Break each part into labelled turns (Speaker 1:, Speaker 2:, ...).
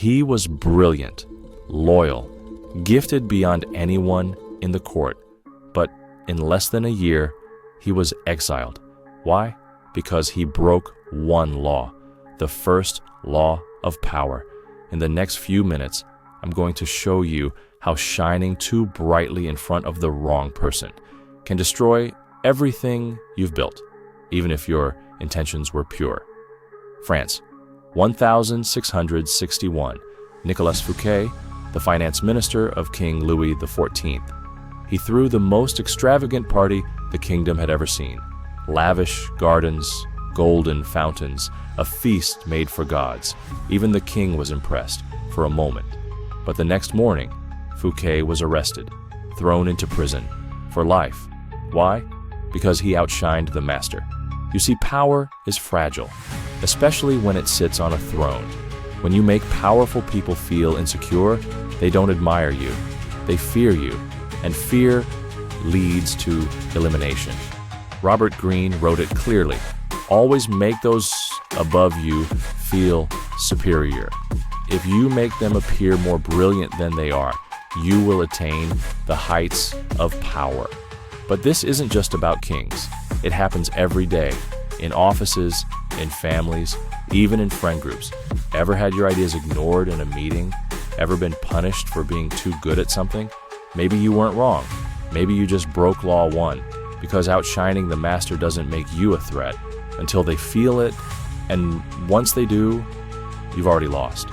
Speaker 1: He was brilliant, loyal, gifted beyond anyone in the court, but in less than a year, he was exiled. Why? Because he broke one law, the first law of power. In the next few minutes, I'm going to show you how shining too brightly in front of the wrong person can destroy everything you've built, even if your intentions were pure. France, 1661. Nicolas Fouquet, the finance minister of King Louis XIV. He threw the most extravagant party the kingdom had ever seen. Lavish gardens, golden fountains, a feast made for gods. Even the king was impressed for a moment. But the next morning, Fouquet was arrested, thrown into prison for life. Why? Because he outshined the master. You see, power is fragile, especially when it sits on a throne. When you make powerful people feel insecure, they don't admire you. They fear you, and fear leads to elimination. Robert Greene wrote it clearly. Always make those above you feel superior. If you make them appear more brilliant than they are, you will attain the heights of power. But this isn't just about kings. It happens every day, in offices, in families, even in friend groups. Ever had your ideas ignored in a meeting? Ever been punished for being too good at something? Maybe you weren't wrong. Maybe you just broke law 1, because outshining the master doesn't make you a threat until they feel it, and once they do, you've already lost.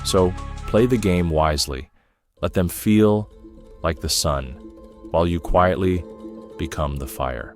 Speaker 1: So play the game wisely. Let them feel like the sun, while you quietly become the fire.